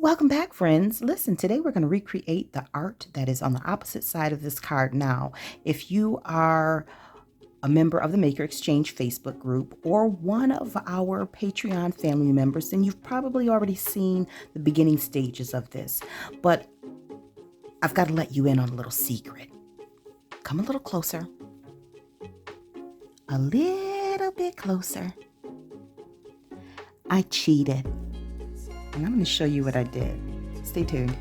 Welcome back, friends. Listen, today we're going to recreate the art that is on the opposite side of this card. Now, if you are a member of the Maker Exchange Facebook group or one of our Patreon family members, then you've probably already seen the beginning stages of this. But I've got to let you in on a little secret. Come a little closer. A little bit closer. I cheated. And I'm going to show you what I did. Stay tuned.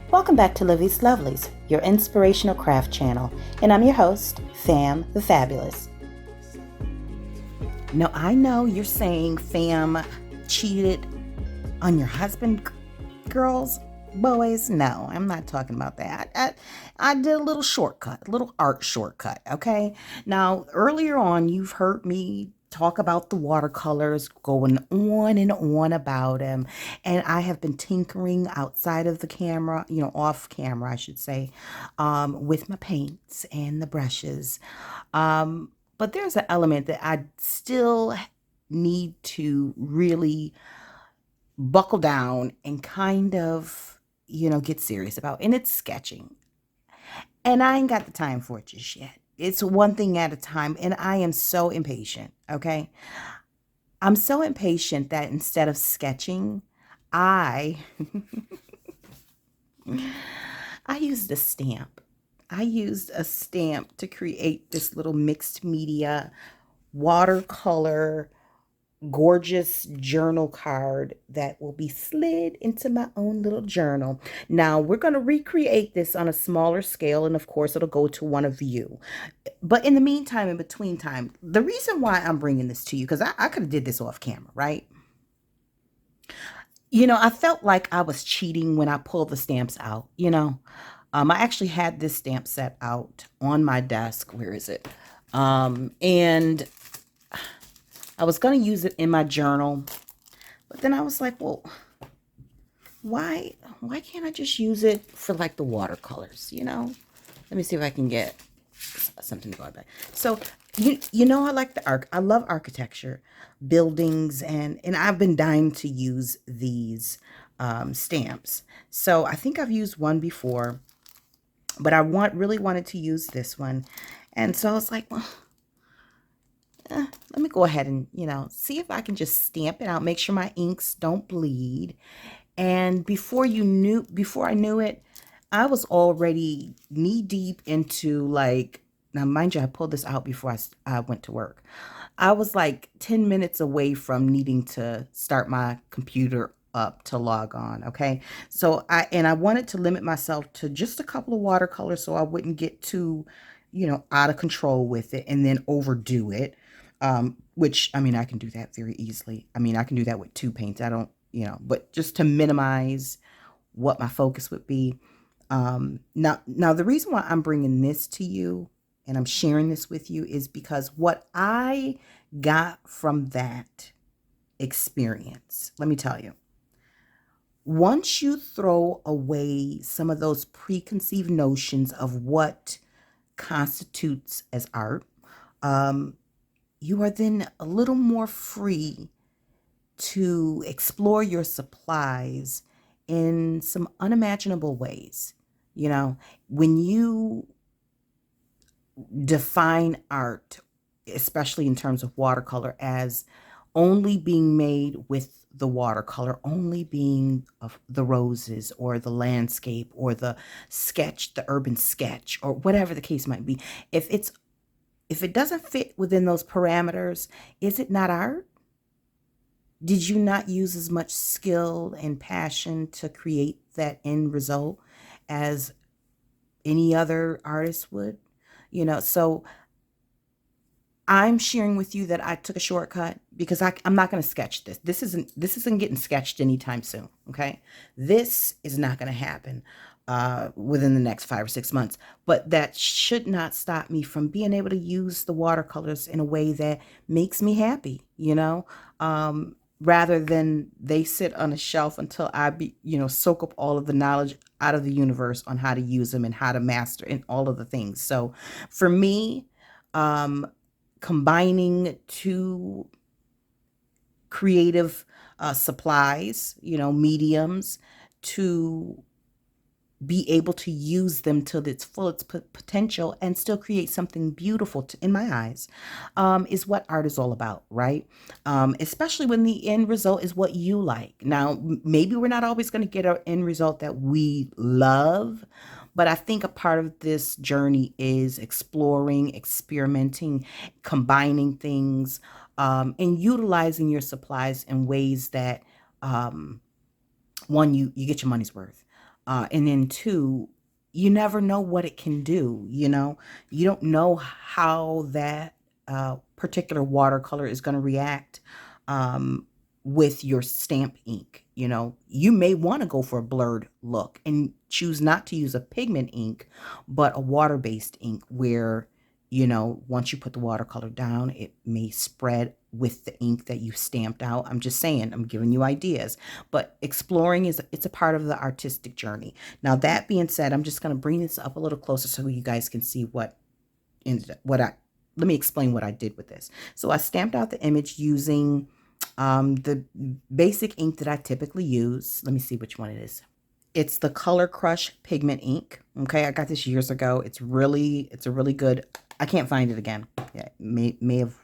Welcome back to Livie's Lovelies, your inspirational craft channel. And I'm your host, Fam the Fabulous. Now, I know you're saying Fam cheated on your husband, girls, boys. No, I'm not talking about that. I did a little shortcut, a little art shortcut, okay? Now, earlier on, you've heard me talk about the watercolors, going on and on about them. And I have been tinkering outside of the camera, off camera, I should say, with my paints and the brushes. But there's an element that I still need to really buckle down and kind of, get serious about. And it's sketching. And I ain't got the time for it just yet. It's one thing at a time, and I am so impatient, okay? I'm so impatient that instead of sketching, I used a stamp. I used a stamp to create this little mixed media watercolor gorgeous journal card that will be slid into my own little journal. Now we're going to recreate this on a smaller scale, and of course it'll go to one of you. But in the meantime, in between time, the reason why I'm bringing this to you, because I could have did this off camera, right? I felt like I was cheating when I pulled the stamps out. I actually had this stamp set out on my desk. Where is it? And I was going to use it in my journal, but then I was like, well, why can't I just use it for like the watercolors, Let me see if I can get something to go back. So, I like the I love architecture, buildings, and I've been dying to use these stamps. So I think I've used one before, but I really wanted to use this one. And so I was like, well, let me go ahead and, see if I can just stamp it out, make sure my inks don't bleed. And before I knew it, I was already knee deep into now mind you, I pulled this out before I went to work. I was like 10 minutes away from needing to start my computer up to log on. Okay. So I wanted to limit myself to just a couple of watercolors so I wouldn't get too, out of control with it and then overdo it. Which, I can do that very easily. I can do that with 2 paints. I don't, but just to minimize what my focus would be. Now the reason why I'm bringing this to you and I'm sharing this with you is because what I got from that experience, let me tell you, once you throw away some of those preconceived notions of what constitutes as art, you are then a little more free to explore your supplies in some unimaginable ways. When you define art, especially in terms of watercolor, as only being made with the watercolor, only being of the roses or the landscape or the sketch, the urban sketch, or whatever the case might be, if it doesn't fit within those parameters, is it not art? Did you not use as much skill and passion to create that end result as any other artist would? So I'm sharing with you that I took a shortcut because I'm not going to sketch this. This isn't getting sketched anytime soon. Okay. This is not going to happen within the next 5 or 6 months, but that should not stop me from being able to use the watercolors in a way that makes me happy, rather than they sit on a shelf until I soak up all of the knowledge out of the universe on how to use them and how to master and all of the things. So for me, combining 2 creative supplies, mediums, to be able to use them to its fullest potential and still create something beautiful in my eyes, is what art is all about, right? Especially when the end result is what you like. Now, maybe we're not always going to get an end result that we love, but I think a part of this journey is exploring, experimenting, combining things, and utilizing your supplies in ways that, one, you get your money's worth, and then two, you never know what it can do. You don't know how that particular watercolor is going to react, um, with your stamp ink. You may want to go for a blurred look and choose not to use a pigment ink, but a water-based ink where, once you put the watercolor down, it may spread with the ink that you stamped out. I'm just saying, I'm giving you ideas, but exploring it's a part of the artistic journey. Now, that being said, I'm just going to bring this up a little closer so you guys can see what let me explain what I did with this. So I stamped out the image using the basic ink that I typically use. Let me see which one it is. It's the Color Crush pigment ink. Okay, I got this years ago. It's a really good. I can't find it again. Yeah, may have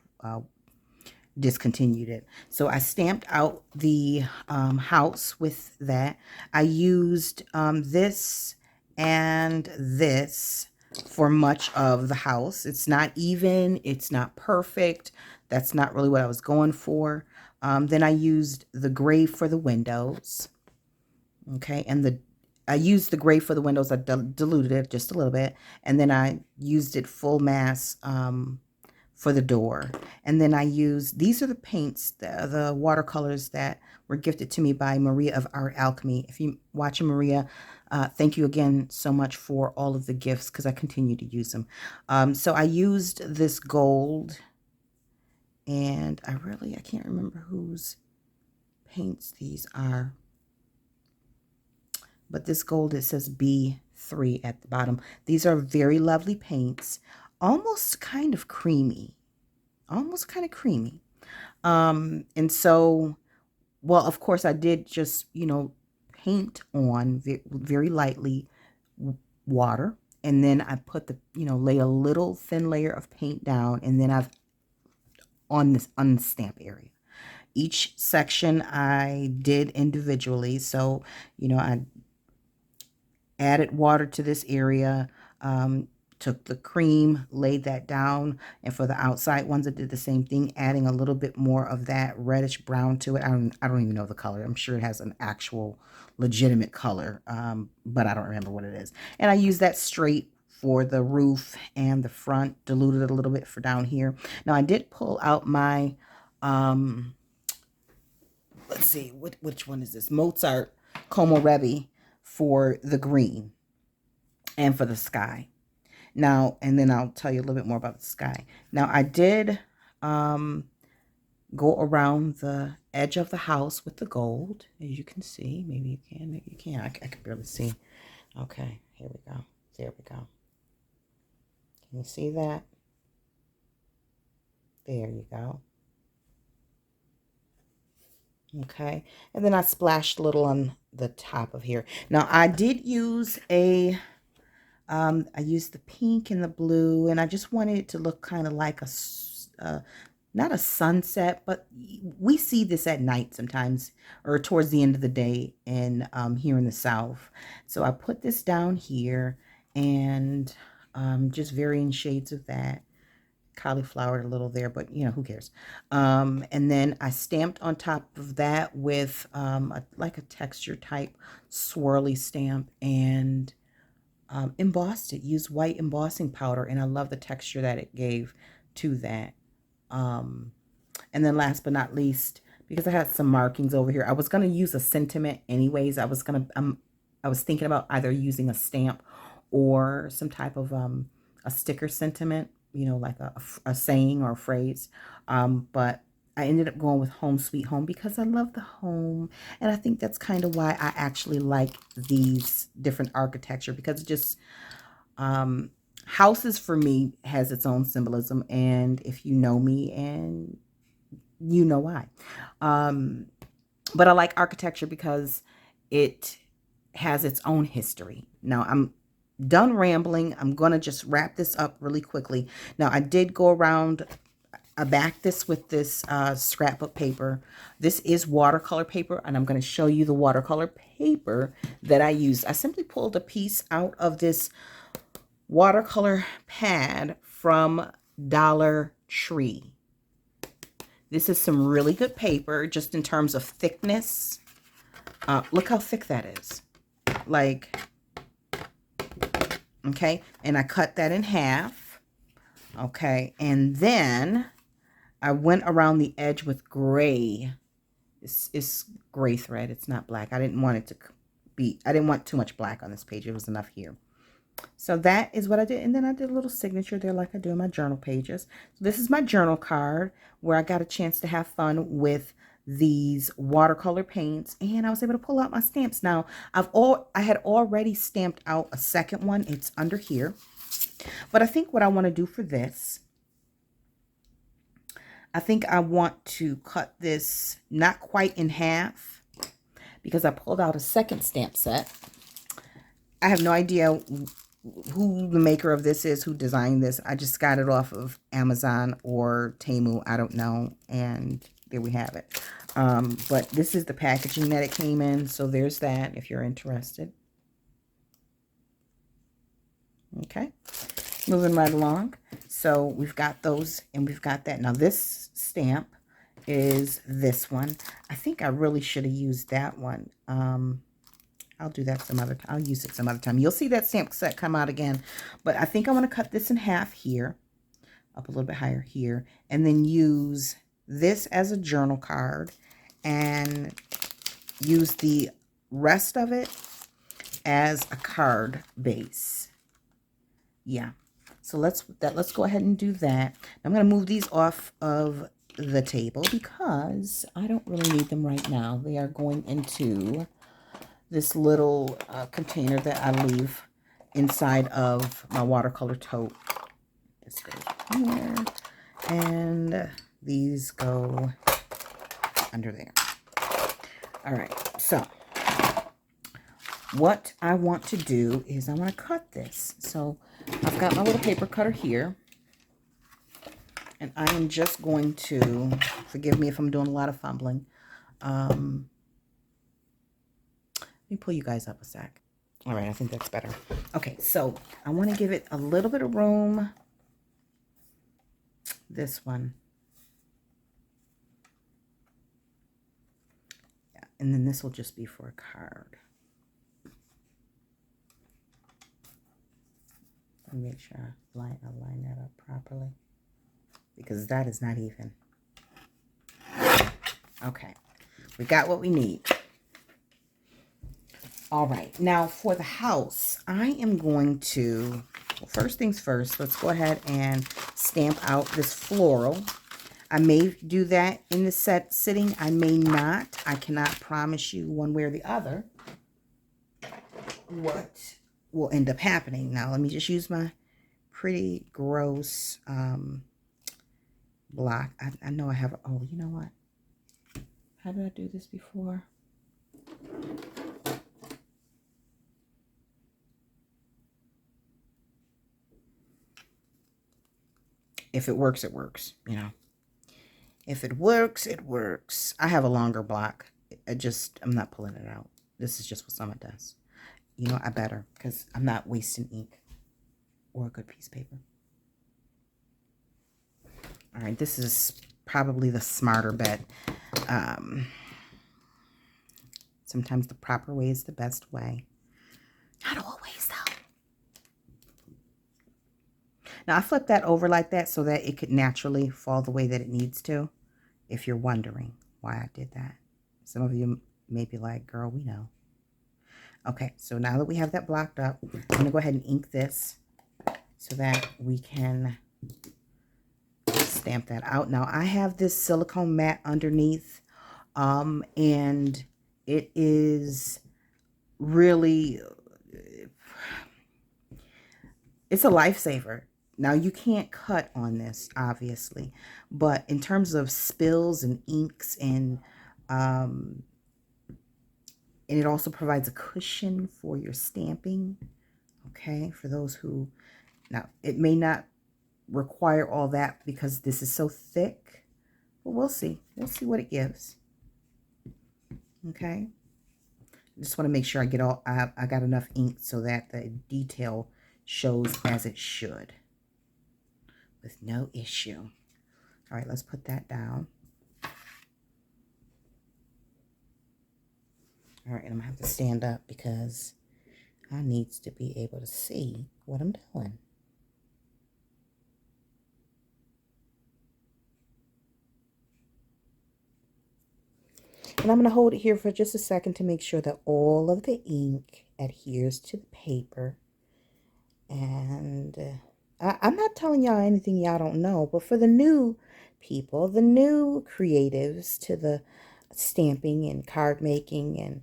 discontinued it. So I stamped out the house with that. I used this and this for much of the house. It's not even, it's not perfect. That's not really what I was going for. Then I used the gray for the windows. Okay, and I used the gray for the windows. I diluted it just a little bit, and then I used it full mass for the door. And then I used, these are the paints, the watercolors that were gifted to me by Maria of Art Alchemy. If you watching Maria, thank you again so much for all of the gifts, because I continue to use them. So I used this gold, and I can't remember whose paints these are. But this gold, it says B3 at the bottom. These are very lovely paints, almost kind of creamy. And so, well, of course, I did just, paint on very lightly water. And then I put lay a little thin layer of paint down. And then I've on the stamp area. Each section I did individually. So, I added water to this area, took the cream, laid that down, and for the outside ones I did the same thing, adding a little bit more of that reddish brown to it. I don't even know the color. I'm sure it has an actual legitimate color, but I don't remember what it is. And I used that straight for the roof and the front, diluted it a little bit for down here. Now I did pull out my let's see, which one is this? Mozart Komorebi for the green and for the sky. Now, and then I'll tell you a little bit more about the sky. Now, I did go around the edge of the house with the gold, as you can see. Maybe you can, maybe you can't. I can barely see. Okay, here we go. There we go. Can you see that? There you go. Okay, and then I splashed a little on the top of here. Now, I did use I used the pink and the blue, and I just wanted it to look kind of like not a sunset, but we see this at night sometimes, or towards the end of the day in here in the South. So I put this down here, and just varying shades of that. Cauliflowered a little there, but who cares? And then I stamped on top of that with like a texture type swirly stamp, and embossed it. Used white embossing powder, and I love the texture that it gave to that. And then last but not least, because I had some markings over here, I was going to use a sentiment anyways. I was thinking about either using a stamp or some type of a sticker sentiment, like a saying or a phrase. But I ended up going with Home Sweet Home because I love the home. And I think that's kind of why I actually like these different architecture, because it just, houses for me has its own symbolism. And if you know me, and you know why. But I like architecture because it has its own history. Now I'm done rambling. I'm going to just wrap this up really quickly. Now I did go around, I backed this with this scrapbook paper. This is watercolor paper, and I'm going to show you the watercolor paper that I used. I simply pulled a piece out of this watercolor pad from Dollar Tree. This is some really good paper, just in terms of thickness. Look how thick that is. Like, okay, and I cut that in half. Okay, and then I went around the edge with gray. It's gray thread. It's not black. I didn't want it to be, I didn't want too much black on this page. It was enough here. So that is what I did. And then I did a little signature there like I do in my journal pages. So this is my journal card where I got a chance to have fun with these watercolor paints, and I was able to pull out my stamps. Now I had already stamped out a second one. It's under here. But I think what I want to do for this, I think I want to cut this not quite in half, because I pulled out a second stamp set. I have no idea who the maker of this is, who designed this. I just got it off of Amazon or Temu, I don't know, and there we have it. But this is the packaging that it came in, so there's that if you're interested. Okay, moving right along. So we've got those, and we've got that. Now this stamp is this one. I think I really should have used that one. I'll do that some other time. I'll use it some other time. You'll see that stamp set come out again. But I think I want to cut this in half here, up a little bit higher here, and then use this as a journal card and use the rest of it as a card base. Yeah. So let's go ahead and do that. I'm going to move these off of the table because I don't really need them right now. They are going into this little container that I leave inside of my watercolor tote. This goes here, and these go under there. All right, so what I want to do is I want to cut this. So I've got my little paper cutter here, and I am just going to, forgive me if I'm doing a lot of fumbling, let me pull you guys up a sec. All right, I think that's better. Okay, so I want to give it a little bit of room. This one. Yeah, and then this will just be for a card. Let me make sure I line that up properly, because that is not even. Okay, we got what we need. All right, now for the house, I am going to, well, first things first, let's go ahead and stamp out this floral. I may do that in the set sitting. I may not. I cannot promise you one way or the other what will end up happening. Now, let me just use my pretty gross block. I know I have, oh, you know what? How did I do this before? If it works, it works, you know. If it works, it works. I have a longer block. I'm not pulling it out. This is just what someone does. You know, I better, because I'm not wasting ink or a good piece of paper. All right, this is probably the smarter bet. Sometimes the proper way is the best way. Not always, though. Now, I flipped that over like that so that it could naturally fall the way that it needs to, if you're wondering why I did that. Some of you may be like, girl, we know. Okay, so now that we have that blocked up, I'm going to go ahead and ink this so that we can stamp that out. Now, I have this silicone mat underneath, and it is really, it's a lifesaver. Now, you can't cut on this, obviously, but in terms of spills and inks and And it also provides a cushion for your stamping. Okay, for those who, now it may not require all that because this is so thick, but we'll see. We'll see what it gives. Okay. Just want to make sure I get all, I got enough ink so that the detail shows as it should with no issue. All right, let's put that down. All right, and I'm gonna have to stand up because I needs to be able to see what I'm doing. And I'm going to hold it here for just a second to make sure that all of the ink adheres to the paper. And I'm not telling y'all anything y'all don't know, but for the new people, the new creatives to the stamping and card making and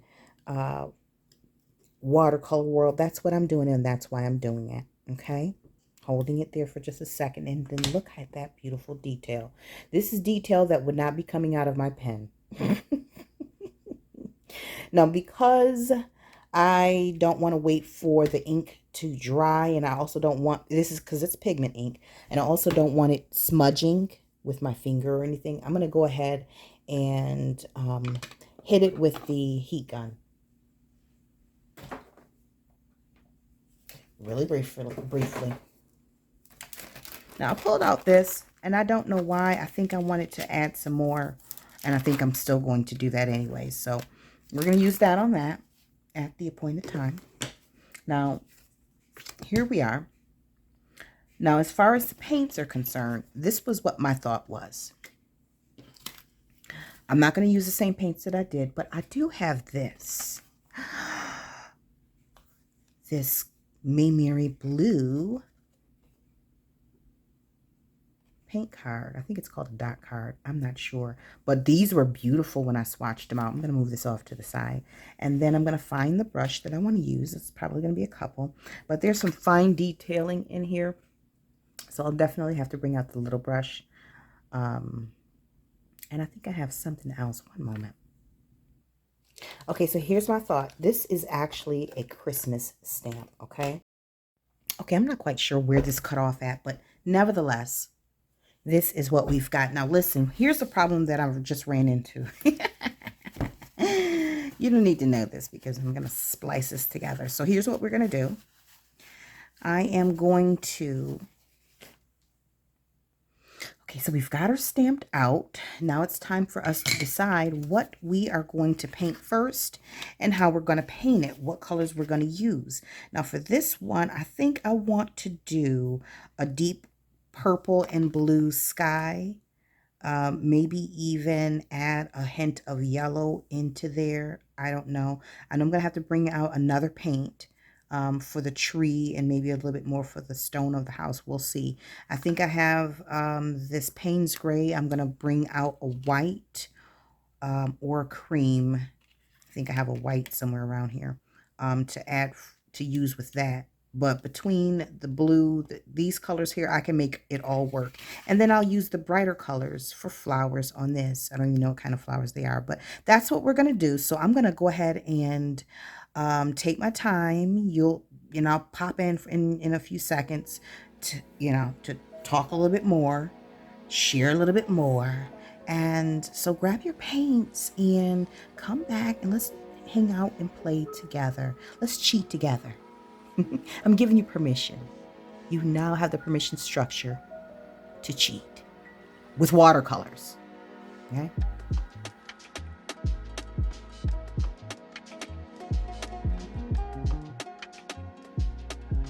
watercolor world, that's what I'm doing, and that's why I'm doing it. Okay? Holding it there for just a second, and then look at that beautiful detail. This is detail that would not be coming out of my pen. Now, because I don't want to wait for the ink to dry, and I also don't want, this is because it's pigment ink, and I also don't want it smudging with my finger or anything, I'm going to go ahead and hit it with the heat gun. Really briefly. Now, I pulled out this, and I don't know why. I think I wanted to add some more, and I think I'm still going to do that anyway. So we're going to use that on that at the appointed time. Now, here we are. Now, as far as the paints are concerned, this was what my thought was. I'm not going to use the same paints that I did, but I do have this. This Mayberry Blue paint card. I think it's called a dot card. I'm not sure. But these were beautiful when I swatched them out. I'm going to move this off to the side. And then I'm going to find the brush that I want to use. It's probably going to be a couple. But there's some fine detailing in here. So I'll definitely have to bring out the little brush. And I think I have something else. One moment. Okay, so here's my thought. This is actually a Christmas stamp, okay? Okay, I'm not quite sure where this cut off at, but nevertheless, this is what we've got. Now, listen, here's the problem that I just ran into. You don't need to know this because I'm going to splice this together. So here's what we're going to do. I am going to... Okay, so we've got her stamped out. Now it's time for us to decide what we are going to paint first and how we're going to paint it, what colors we're going to use. Now for this one, I think I want to do a deep purple and blue sky. Maybe even add a hint of yellow into there. I don't know. And I'm going to have to bring out another paint for the tree and maybe a little bit more for the stone of the house. We'll see. I think I have this Payne's Gray. I'm going to bring out a white or a cream. I think I have a white somewhere around here to use with that. But between the blue, these colors here, I can make it all work. And then I'll use the brighter colors for flowers on this. I don't even know what kind of flowers they are, but that's what we're going to do. So I'm going to go ahead and take my time. I'll pop in a few seconds to, to talk a little bit more, share a little bit more. And so grab your paints and come back and let's hang out and play together. Let's cheat together. I'm giving you permission. You now have the permission structure to cheat with watercolors. Okay?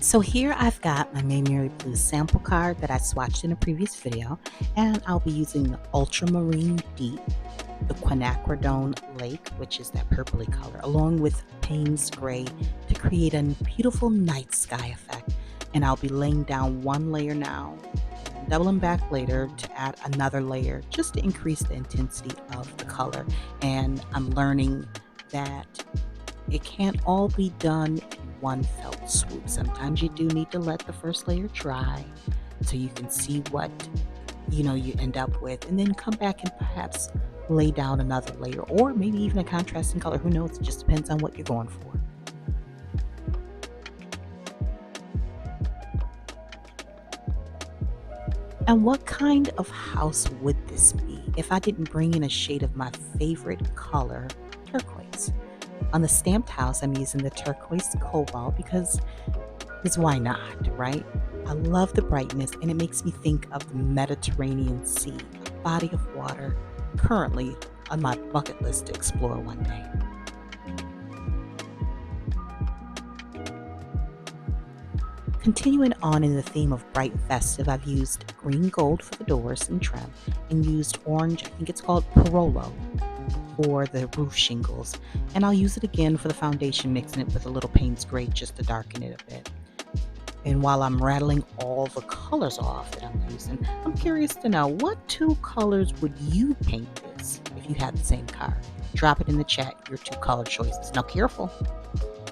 So here I've got my Mayberry Blue sample card that I swatched in a previous video, and I'll be using the Ultramarine Deep, the Quinacridone Lake, which is that purpley color, along with Payne's Gray to create a beautiful night sky effect. And I'll be laying down one layer now, doubling back later to add another layer just to increase the intensity of the color. And I'm learning that it can't all be done in one felt swoop. Sometimes you do need to let the first layer dry so you can see what you end up with, and then come back and perhaps lay down another layer, or maybe even a contrasting color. Who knows? It just depends on what you're going for. And what kind of house would this be if I didn't bring in a shade of my favorite color, turquoise? On the stamped house, I'm using the turquoise cobalt because why not, right? I love the brightness, and it makes me think of the Mediterranean Sea, a body of water currently on my bucket list to explore one day. Continuing on in the theme of bright and festive, I've used green gold for the doors and trim, and used orange, I think it's called Parolo, for the roof shingles. And I'll use it again for the foundation, mixing it with a little Payne's Gray just to darken it a bit. And while I'm rattling all the colors off that I'm using, I'm curious to know, what 2 colors would you paint this if you had the same card? Drop it in the chat, your 2 color choices. Now careful,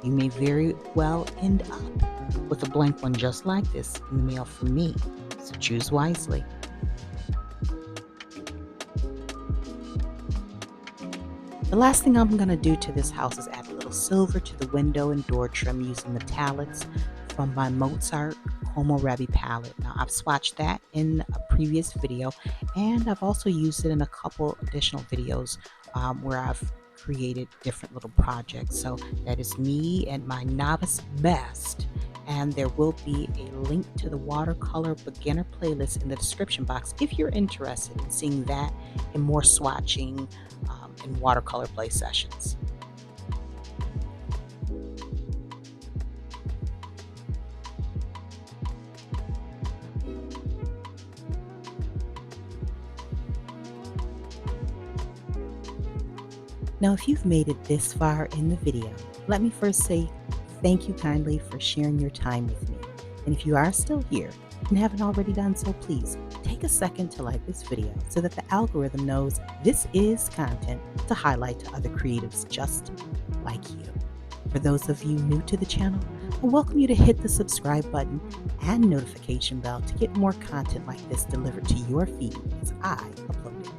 you may very well end up with a blank one just like this in the mail from me, so choose wisely. The last thing I'm going to do to this house is add a little silver to the window and door trim using metallics from my Mozart Komorebi palette. Now, I've swatched that in a previous video, and I've also used it in a couple additional videos where I've created different little projects. So that is me and my novice best. And there will be a link to the watercolor beginner playlist in the description box if you're interested in seeing that and more swatching and watercolor play sessions. Now, if you've made it this far in the video, let me first say thank you kindly for sharing your time with me. And if you are still here and haven't already done so, please take a second to like this video so that the algorithm knows this is content to highlight to other creatives just like you. For those of you new to the channel, I welcome you to hit the subscribe button and notification bell to get more content like this delivered to your feed as I upload it.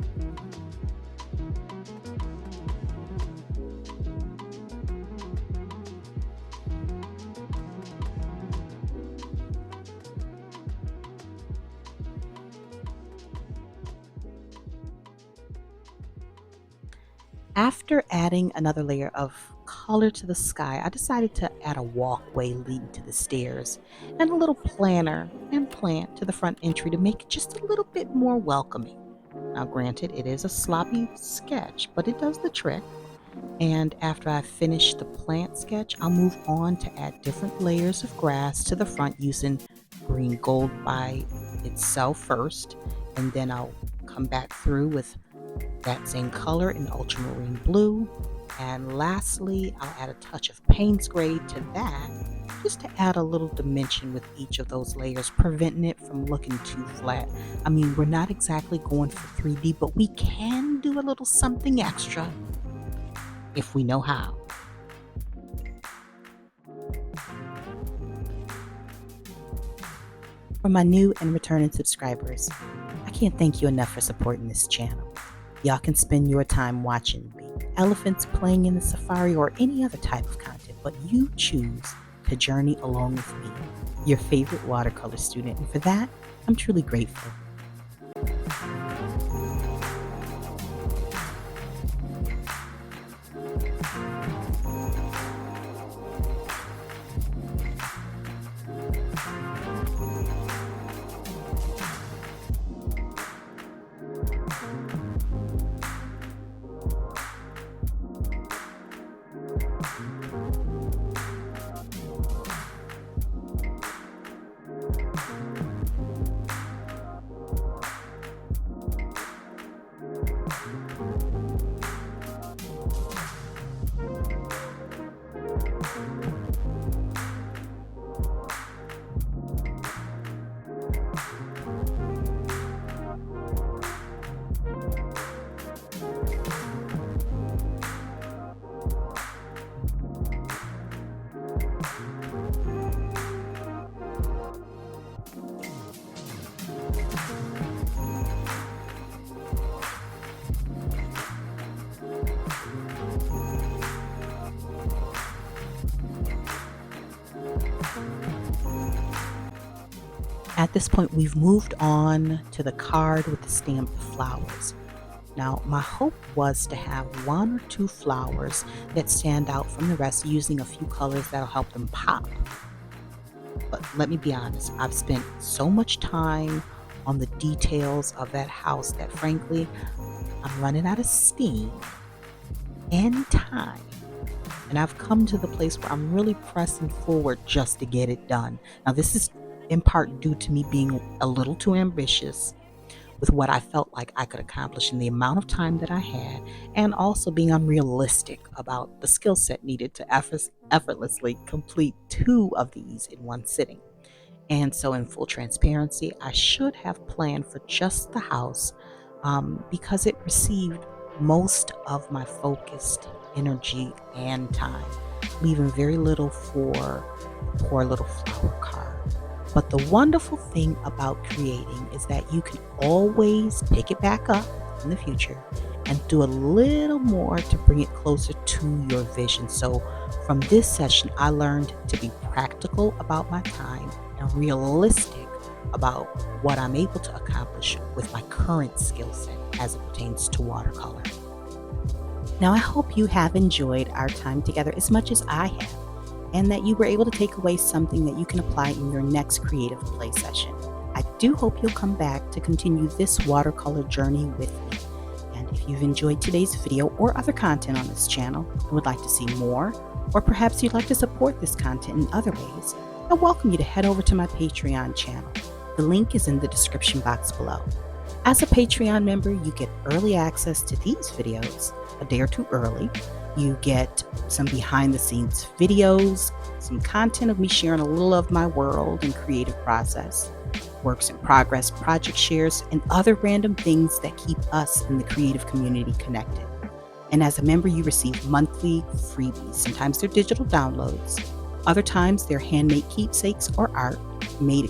After adding another layer of color to the sky, I decided to add a walkway leading to the stairs and a little planter and plant to the front entry to make it just a little bit more welcoming. Now, granted, it is a sloppy sketch, but it does the trick. And after I finish the plant sketch, I'll move on to add different layers of grass to the front using green gold by itself first, and then I'll come back through with that same color in ultramarine blue. And lastly, I'll add a touch of Payne's Gray to that, just to add a little dimension with each of those layers, preventing it from looking too flat. I mean, we're not exactly going for 3D, but we can do a little something extra if we know how. For my new and returning subscribers, I can't thank you enough for supporting this channel. Y'all can spend your time watching elephants playing in the safari or any other type of content, but you choose to journey along with me, your favorite watercolor student, and for that, I'm truly grateful. At this point, we've moved on to the card with the stamped flowers. Now, my hope was to have one or two flowers that stand out from the rest using a few colors that'll help them pop. But let me be honest, I've spent so much time on the details of that house that frankly, I'm running out of steam and time. And I've come to the place where I'm really pressing forward just to get it done. Now, this is in part due to me being a little too ambitious with what I felt like I could accomplish in the amount of time that I had, and also being unrealistic about the skill set needed to effortlessly complete two of these in one sitting. And so, in full transparency, I should have planned for just the house because it received most of my focused energy and time, leaving very little for poor little flower card. But the wonderful thing about creating is that you can always pick it back up in the future and do a little more to bring it closer to your vision. So from this session, I learned to be practical about my time and realistic about what I'm able to accomplish with my current skill set as it pertains to watercolor. Now, I hope you have enjoyed our time together as much as I have, and that you were able to take away something that you can apply in your next creative play session. I do hope you'll come back to continue this watercolor journey with me. And if you've enjoyed today's video or other content on this channel and would like to see more, or perhaps you'd like to support this content in other ways, I welcome you to head over to my Patreon channel. The link is in the description box below. As a Patreon member, you get early access to these videos a day or two early. You get some behind the scenes videos, some content of me sharing a little of my world and creative process, works in progress, project shares, and other random things that keep us in the creative community connected. And as a member, you receive monthly freebies. Sometimes they're digital downloads. Other times they're handmade keepsakes or art made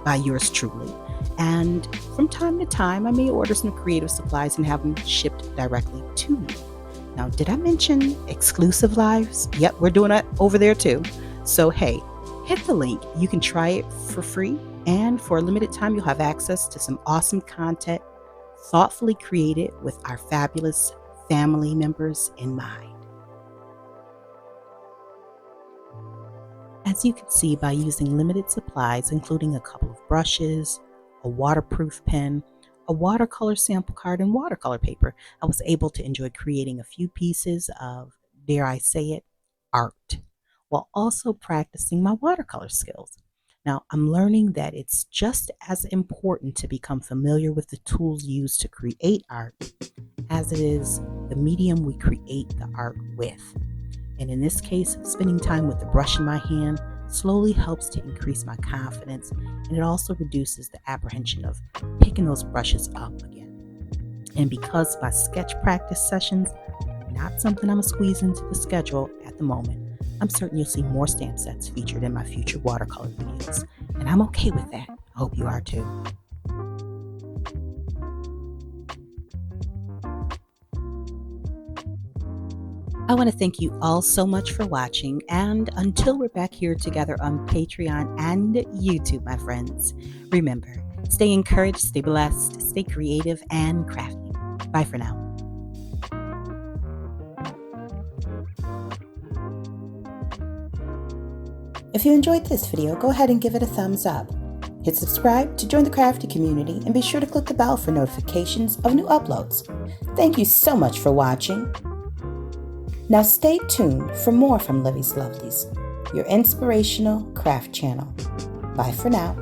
by yours truly. And from time to time, I may order some creative supplies and have them shipped directly to you. Now, did I mention exclusive lives? Yep, we're doing it over there too. So, hey, hit the link. You can try it for free. And for a limited time, you'll have access to some awesome content thoughtfully created with our fabulous family members in mind. As you can see, by using limited supplies, including a couple of brushes, a waterproof pen, a watercolor sample card, and watercolor paper, I was able to enjoy creating a few pieces of, dare I say it, art, while also practicing my watercolor skills. Now, I'm learning that it's just as important to become familiar with the tools used to create art as it is the medium we create the art with. And in this case, spending time with the brush in my hand slowly helps to increase my confidence, and it also reduces the apprehension of picking those brushes up again. And because my sketch practice sessions are not something I'm going to squeeze into the schedule at the moment, I'm certain you'll see more stamp sets featured in my future watercolor videos. And I'm okay with that. I hope you are too. I want to thank you all so much for watching, and until we're back here together on Patreon and YouTube, my friends, remember, stay encouraged, stay blessed, stay creative, and crafty. Bye for now. If you enjoyed this video, go ahead and give it a thumbs up. Hit subscribe to join the crafty community, and be sure to click the bell for notifications of new uploads. Thank you so much for watching. Now stay tuned for more from Livie's Lovelies, your inspirational craft channel. Bye for now.